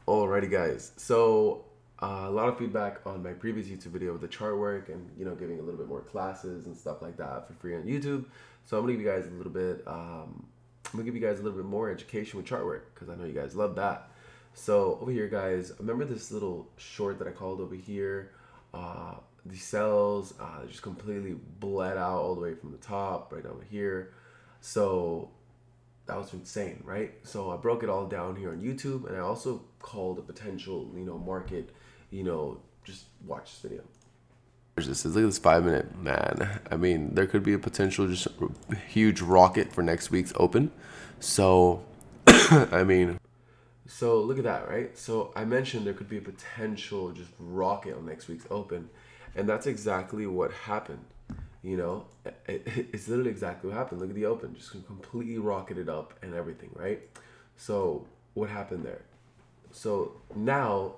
Alrighty, guys. So a lot of feedback on my previous YouTube video with the chart work and giving a little bit more classes and stuff like that for free on YouTube. So I'm gonna give you guys a little bit. I'm gonna give you guys a little bit more education with chart work because I know you guys love that. So over here, guys, remember this little short that I called over here? The cells just completely bled out all the way from the top right over here. So that was insane, right? So I broke it all down here on YouTube, and I also called a potential, market, just watch this video. This is look at this 5 minute man. I mean, there could be a potential just huge rocket for next week's open. So, I mean, so look at that, right? So I mentioned there could be a potential just rocket on next week's open, and that's exactly what happened. It's literally exactly what happened. Look at the open, just completely rocketed up and everything, right? So what happened there? So now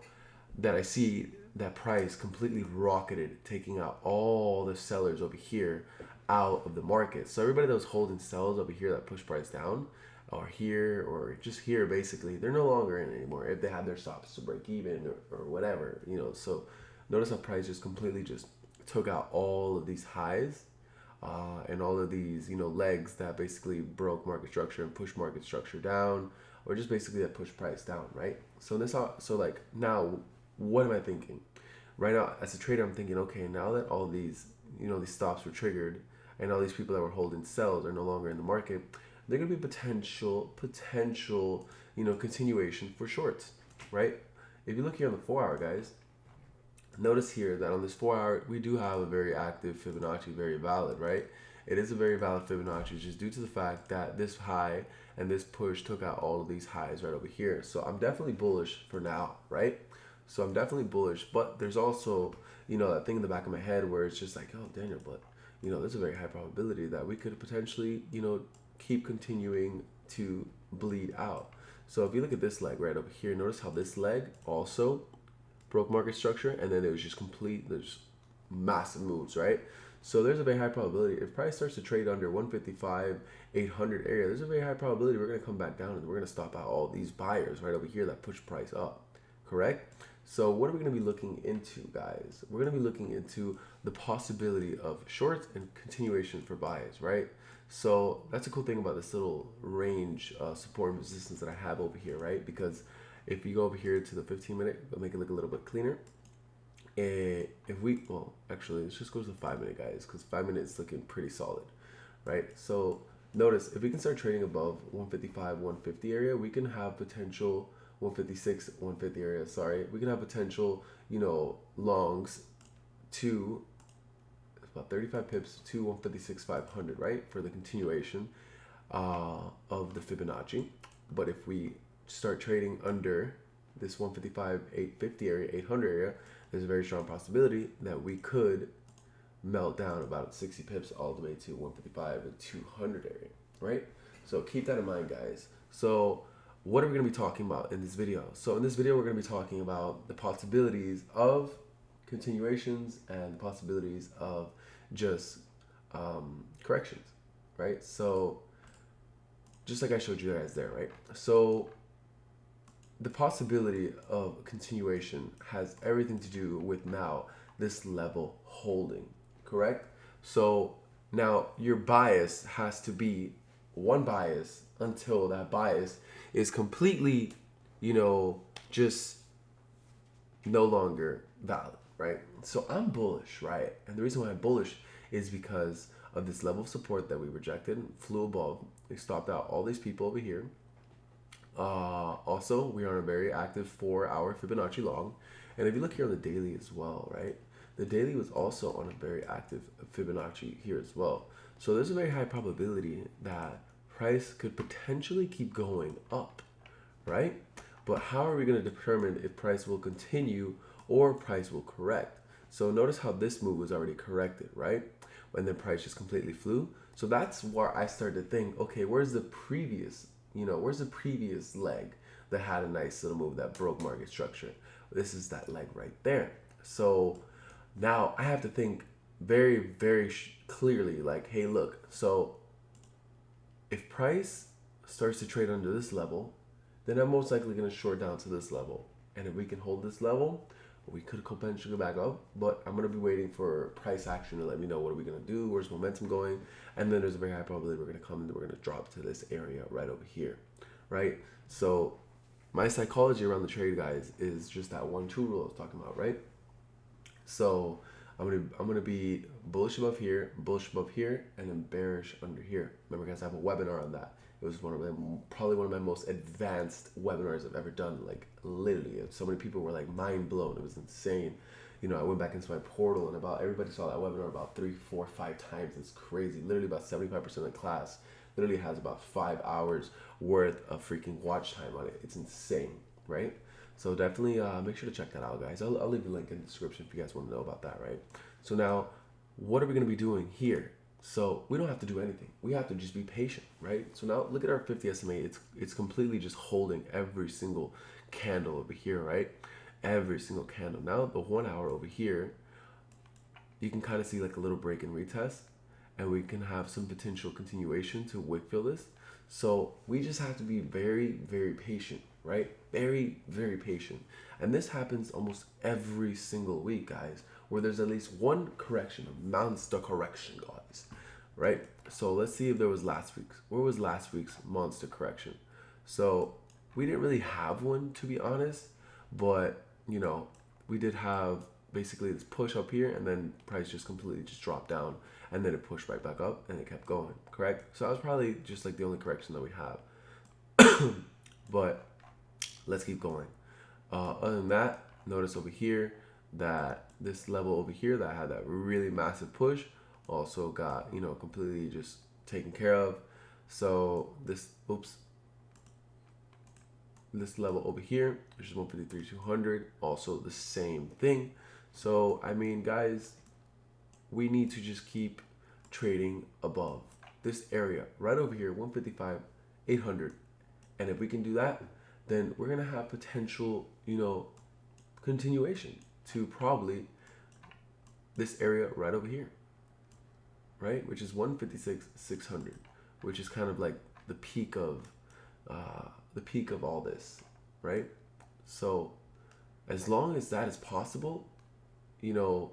that I see that price completely rocketed, taking out all the sellers over here out of the market. So everybody that was holding sells over here that push price down, or here, or just here, basically, they're no longer in anymore if they had their stops to break even or whatever, So notice how price just completely just took out all of these highs and all of these, legs that basically broke market structure and pushed market structure down, or just basically that push price down, right? So like now, what am I thinking? Right now, as a trader, I'm thinking, okay, now that all these, these stops were triggered, and all these people that were holding sells are no longer in the market, there could be potential, continuation for shorts, right? If you look here on the 4 hour, guys, notice here that on this 4 hour, we do have a very active Fibonacci, very valid, right? It is a very valid Fibonacci just due to the fact that this high and this push took out all of these highs right over here. So I'm definitely bullish for now, right? So I'm definitely bullish, but there's also, that thing in the back of my head where it's just like, oh, Daniel, but, there's a very high probability that we could potentially, keep continuing to bleed out. So if you look at this leg right over here, notice how this leg also broke market structure, and then it was just complete. There's massive moves, right? So there's a very high probability if price starts to trade under 155, 800 area. There's a very high probability we're going to come back down and we're going to stop out all these buyers right over here that push price up. Correct? So what are we going to be looking into, guys? We're going to be looking into the possibility of shorts and continuation for buys, right? So that's a cool thing about this little range support and resistance that I have over here, right? Because if you go over here to the 15 minute, it'll make it look a little bit cleaner. And if we, well, actually, let's just go to the 5 minute, guys, because 5 minute is looking pretty solid, right? So notice if we can start trading above 155, 150 area, we can have potential 156, 150 area. Sorry, we can have potential, longs to about 35 pips to 156, 500, right, for the continuation of the Fibonacci. But if we start trading under this 155, 850 area, 800 area, there's a very strong possibility that we could melt down about 60 pips all the way to 155 and 200 area, right? So keep that in mind, guys. So what are we going to be talking about in this video? So in this video, we're going to be talking about the possibilities of continuations and the possibilities of just corrections, right? So just like I showed you guys there, right? So the possibility of continuation has everything to do with now this level holding, correct? So now your bias has to be one bias until that bias is completely, just no longer valid, right? So I'm bullish, right? And the reason why I'm bullish is because of this level of support that we rejected, flew above. We stopped out all these people over here. Also, we are on a very active 4 hour Fibonacci long. And if you look here on the daily as well, right? The daily was also on a very active Fibonacci here as well. So there's a very high probability that price could potentially keep going up, right? But how are we going to determine if price will continue or price will correct? So notice how this move was already corrected, right? And then price just completely flew. So that's where I started to think, okay, where's the previous leg that had a nice little move that broke market structure? This is that leg right there. So now I have to think very, very clearly, like, hey, look, so if price starts to trade under this level, then I'm most likely going to short down to this level, And if we can hold this level, we could potentially go back up, but I'm gonna be waiting for price action to let me know what are we gonna do, where's momentum going, and then there's a very high probability we're gonna come and we're gonna drop to this area right over here, right? So my psychology around the trade, guys, is just that 1-2 rule I was talking about, right? So I'm gonna be bullish above here, and then bearish under here. Remember, guys, I have a webinar on that. It was probably one of my most advanced webinars I've ever done. Like literally, so many people were like mind blown. It was insane. You know, I went back into my portal and about everybody saw that webinar about 3, 4, 5 times. It's crazy. Literally, about 75% of the class literally has about 5 hours worth of freaking watch time on it. It's insane, right? So definitely make sure to check that out, guys. I'll leave a link in the description if you guys want to know about that, right? So now, what are we going to be doing here? So we don't have to do anything. We have to just be patient, right? So now look at our 50 SMA. It's completely just holding every single candle over here, right? Every single candle. Now the 1 hour over here, you can kind of see like a little break and retest, and we can have some potential continuation to wick fill this. So we just have to be very, very patient, right? Very, very patient. And this happens almost every single week, guys, where there's at least one correction, a monster correction, guys, right? So let's see if there was last week's. Where was last week's monster correction? So we didn't really have one, to be honest, but you know, we did have basically this push up here, and then price just completely just dropped down, and then it pushed right back up, and it kept going, correct? So that was probably just like the only correction that we have. But let's keep going. Other than that, notice over here that this level over here that had that really massive push also got, you know, completely just taken care of. So this level over here, which is 153,200, also the same thing. So I mean, guys, we need to just keep trading above this area right over here, 155,800. And if we can do that, then we're gonna have potential, you know, continuation to probably this area right over here, right? Which is 156,600, which is kind of like the peak of all this, right? So as long as that is possible, you know,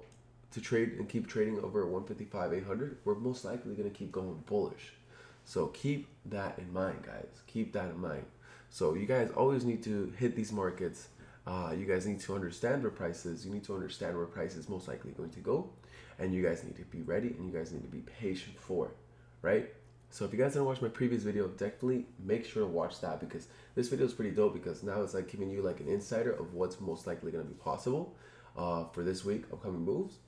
to trade and keep trading over 155,800, we're most likely going to keep going bullish. So keep that in mind, guys. Keep that in mind. So you guys always need to hit these markets. You guys need to understand where price is. You need to understand where price is most likely going to go. And you guys need to be ready, and you guys need to be patient for it, right? So if you guys didn't watch my previous video, definitely make sure to watch that, because this video is pretty dope, because now it's like giving you like an insider of what's most likely going to be possible for this week, upcoming moves.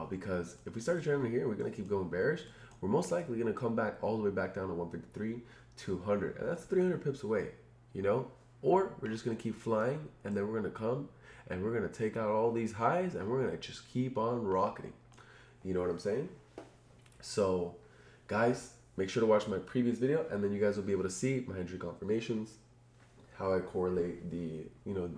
Because if we start trading here, we're going to keep going bearish. We're most likely going to come back all the way back down to 153,200, and that's 300 pips away, you know? Or we're just going to keep flying, and then we're going to come and we're going to take out all these highs, and we're going to just keep on rocketing. You know what I'm saying? So guys, make sure to watch my previous video, and then you guys will be able to see my entry confirmations, how I correlate the, you know,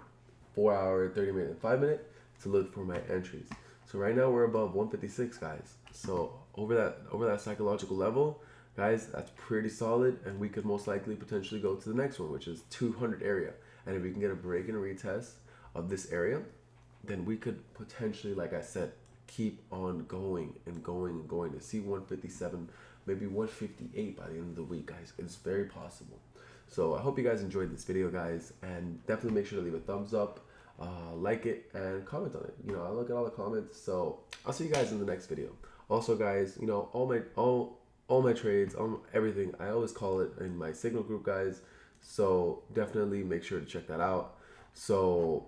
4 hour, 30 minute, and 5 minute to look for my entries. So right now we're above 156, guys. So over that psychological level, guys, that's pretty solid, and we could most likely potentially go to the next one, which is 200 area. And if we can get a break and a retest of this area, then we could potentially, like I said, keep on going and going and going to see 157, maybe 158 by the end of the week, guys. It's very possible. So I hope you guys enjoyed this video, guys, and definitely make sure to leave a thumbs up, like it, and comment on it. You know, I look at all the comments. So I'll see you guys in the next video. Also, guys, you know, all my trades, everything, I always call it in my Signal group, guys. So definitely make sure to check that out. So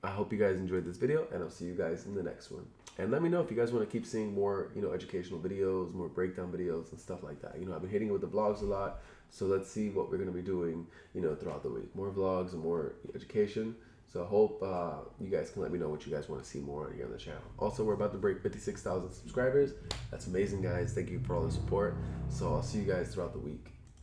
I hope you guys enjoyed this video, and I'll see you guys in the next one. And let me know if you guys want to keep seeing more, you know, educational videos, more breakdown videos and stuff like that. You know, I've been hitting it with the vlogs a lot. So let's see what we're going to be doing, you know, throughout the week. More vlogs and more education. So I hope you guys can let me know what you guys want to see more here on the channel. Also, we're about to break 56,000 subscribers. That's amazing, guys. Thank you for all the support. So I'll see you guys throughout the week.